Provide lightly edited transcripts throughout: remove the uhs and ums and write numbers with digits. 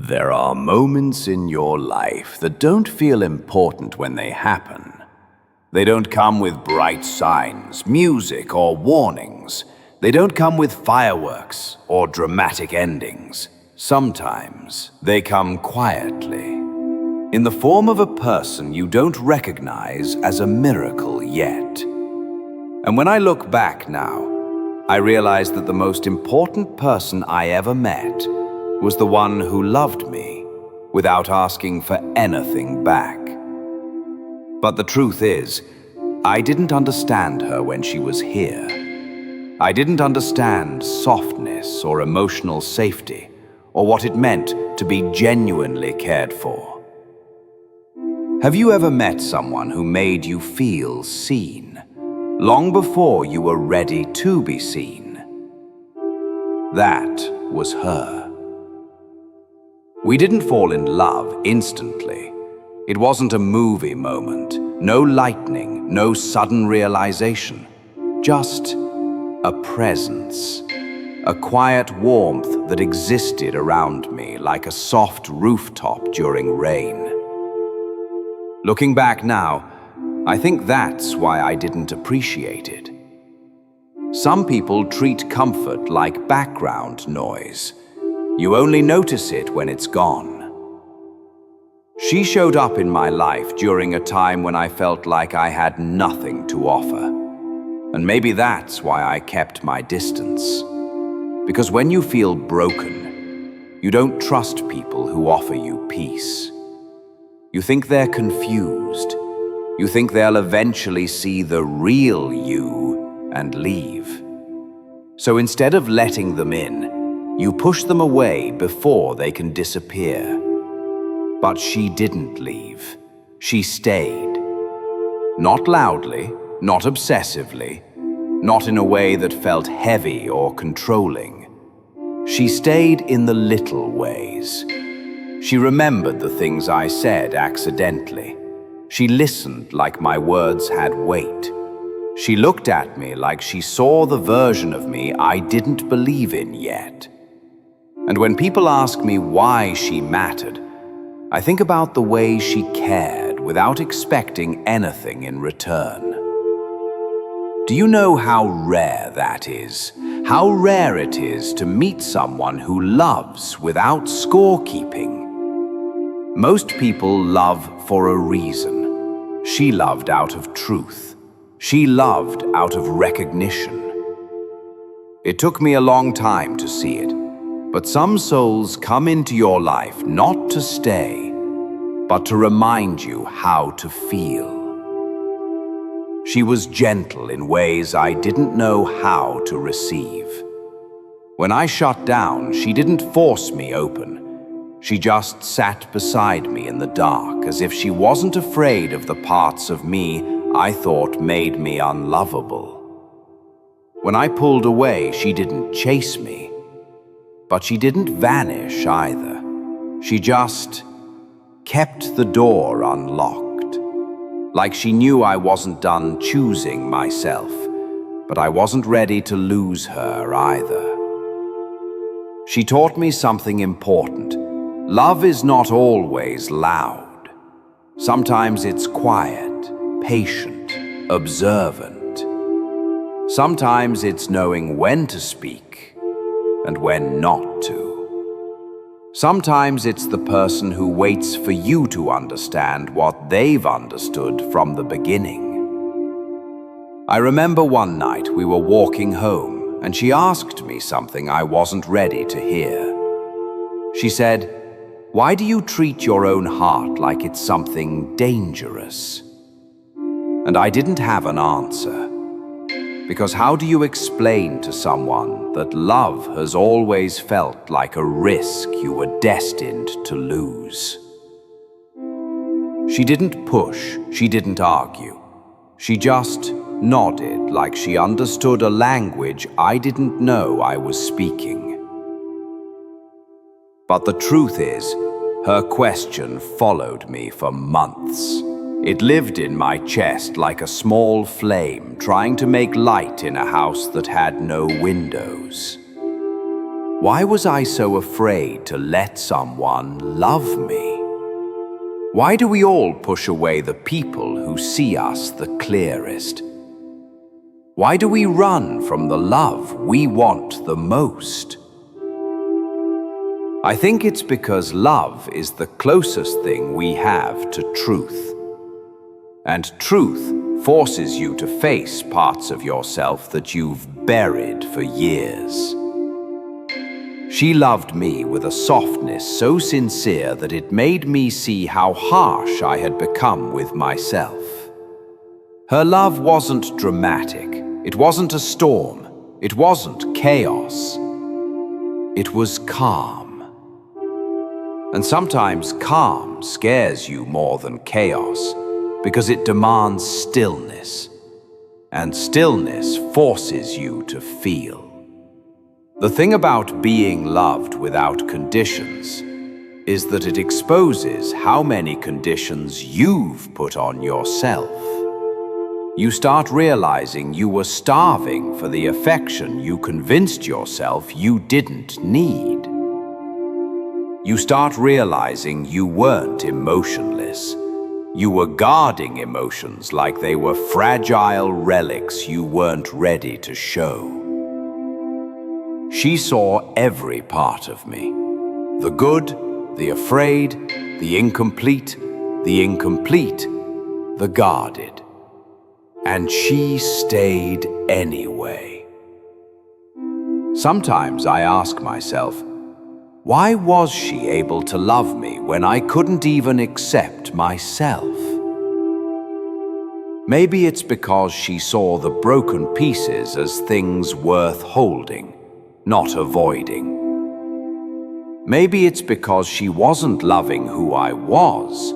There are moments in your life that don't feel important when they happen. They don't come with bright signs, music, or warnings. They don't come with fireworks or dramatic endings. Sometimes they come quietly, in the form of a person you don't recognize as a miracle yet. And when I look back now, I realize that the most important person I ever met was the one who loved me without asking for anything back. But the truth is, I didn't understand her when she was here. I didn't understand softness or emotional safety, or what it meant to be genuinely cared for. Have you ever met someone who made you feel seen, long before you were ready to be seen? That was her. We didn't fall in love instantly. It wasn't a movie moment, no lightning, no sudden realization. Just a presence, a quiet warmth that existed around me like a soft rooftop during rain. Looking back now, I think that's why I didn't appreciate it. Some people treat comfort like background noise. You only notice it when it's gone. She showed up in my life during a time when I felt like I had nothing to offer. And maybe that's why I kept my distance. Because when you feel broken, you don't trust people who offer you peace. You think they're confused. You think they'll eventually see the real you and leave. So instead of letting them in, you push them away before they can disappear. But she didn't leave. She stayed. Not loudly, not obsessively, not in a way that felt heavy or controlling. She stayed in the little ways. She remembered the things I said accidentally. She listened like my words had weight. She looked at me like she saw the version of me I didn't believe in yet. And when people ask me why she mattered, I think about the way she cared without expecting anything in return. Do you know how rare that is? How rare it is to meet someone who loves without scorekeeping. Most people love for a reason. She loved out of truth. She loved out of recognition. It took me a long time to see it. But some souls come into your life not to stay, but to remind you how to feel. She was gentle in ways I didn't know how to receive. When I shut down, she didn't force me open. She just sat beside me in the dark, as if she wasn't afraid of the parts of me I thought made me unlovable. When I pulled away, she didn't chase me. But she didn't vanish either. She just kept the door unlocked. Like she knew I wasn't done choosing myself, but I wasn't ready to lose her either. She taught me something important. Love is not always loud. Sometimes it's quiet, patient, observant. Sometimes it's knowing when to speak and when not to. Sometimes it's the person who waits for you to understand what they've understood from the beginning. I remember one night we were walking home and she asked me something I wasn't ready to hear. She said, "Why do you treat your own heart like it's something dangerous?" And I didn't have an answer. Because how do you explain to someone that love has always felt like a risk you were destined to lose? She didn't push, she didn't argue. She just nodded like she understood a language I didn't know I was speaking. But the truth is, her question followed me for months. It lived in my chest like a small flame trying to make light in a house that had no windows. Why was I so afraid to let someone love me? Why do we all push away the people who see us the clearest? Why do we run from the love we want the most? I think it's because love is the closest thing we have to truth. And truth forces you to face parts of yourself that you've buried for years. She loved me with a softness so sincere that it made me see how harsh I had become with myself. Her love wasn't dramatic. It wasn't a storm. It wasn't chaos. It was calm. And sometimes calm scares you more than chaos because it demands stillness. And stillness forces you to feel. The thing about being loved without conditions is that it exposes how many conditions you've put on yourself. You start realizing you were starving for the affection you convinced yourself you didn't need. You start realizing you weren't emotionless. You were guarding emotions like they were fragile relics you weren't ready to show. She saw every part of me. The good, the afraid, the incomplete, the guarded. And she stayed anyway. Sometimes I ask myself, why was she able to love me when I couldn't even accept myself? Maybe it's because she saw the broken pieces as things worth holding, not avoiding. Maybe it's because she wasn't loving who I was.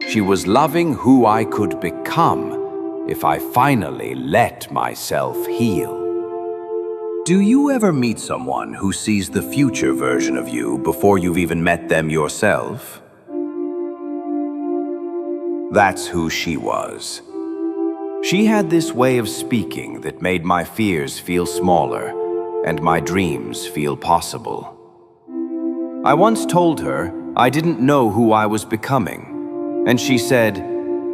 She was loving who I could become if I finally let myself heal. Do you ever meet someone who sees the future version of you before you've even met them yourself? That's who she was. She had this way of speaking that made my fears feel smaller and my dreams feel possible. I once told her I didn't know who I was becoming, and she said,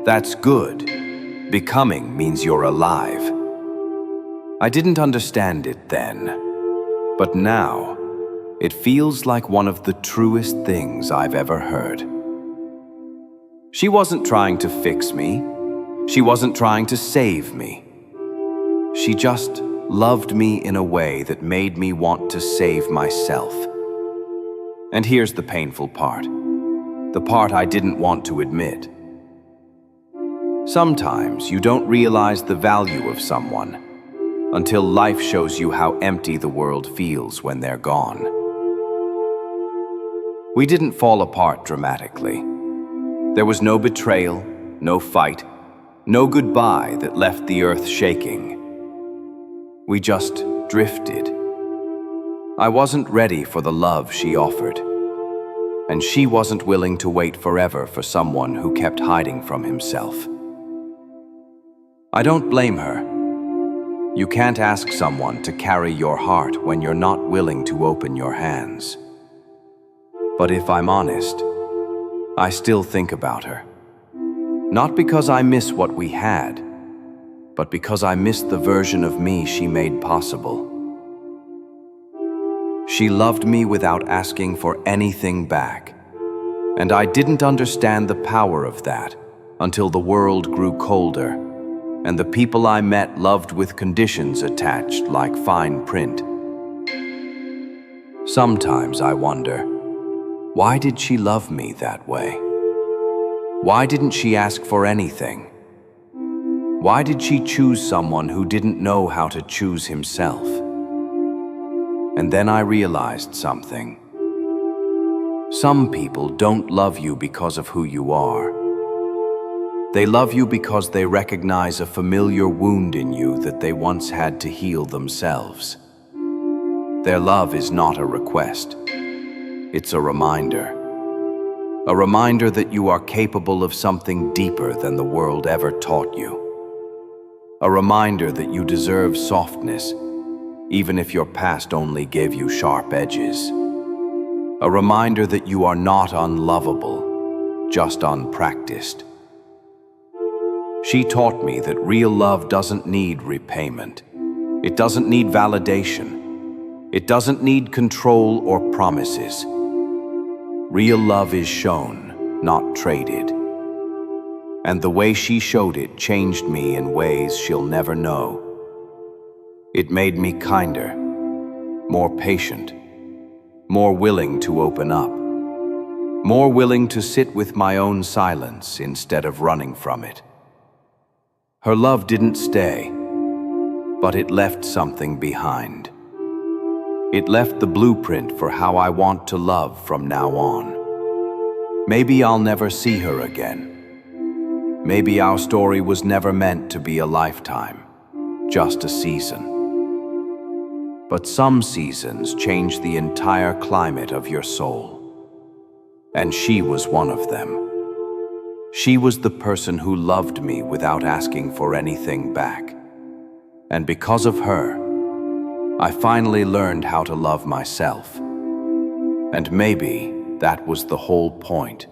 "That's good. Becoming means you're alive." I didn't understand it then, but now it feels like one of the truest things I've ever heard. She wasn't trying to fix me. She wasn't trying to save me. She just loved me in a way that made me want to save myself. And here's the painful part, the part I didn't want to admit. Sometimes you don't realize the value of someone until life shows you how empty the world feels when they're gone. We didn't fall apart dramatically. There was no betrayal, no fight, no goodbye that left the earth shaking. We just drifted. I wasn't ready for the love she offered, and she wasn't willing to wait forever for someone who kept hiding from himself. I don't blame her. You can't ask someone to carry your heart when you're not willing to open your hands. But if I'm honest, I still think about her. Not because I miss what we had, but because I missed the version of me she made possible. She loved me without asking for anything back, and I didn't understand the power of that until the world grew colder, and the people I met loved with conditions attached like fine print. Sometimes I wonder, why did she love me that way? Why didn't she ask for anything? Why did she choose someone who didn't know how to choose himself? And then I realized something. Some people don't love you because of who you are. They love you because they recognize a familiar wound in you that they once had to heal themselves. Their love is not a request. It's a reminder. A reminder that you are capable of something deeper than the world ever taught you. A reminder that you deserve softness, even if your past only gave you sharp edges. A reminder that you are not unlovable, just unpracticed. She taught me that real love doesn't need repayment. It doesn't need validation. It doesn't need control or promises. Real love is shown, not traded. And the way she showed it changed me in ways she'll never know. It made me kinder, more patient, more willing to open up, more willing to sit with my own silence instead of running from it. Her love didn't stay, but it left something behind. It left the blueprint for how I want to love from now on. Maybe I'll never see her again. Maybe our story was never meant to be a lifetime, just a season. But some seasons change the entire climate of your soul. And she was one of them. She was the person who loved me without asking for anything back. And because of her, I finally learned how to love myself. And maybe that was the whole point.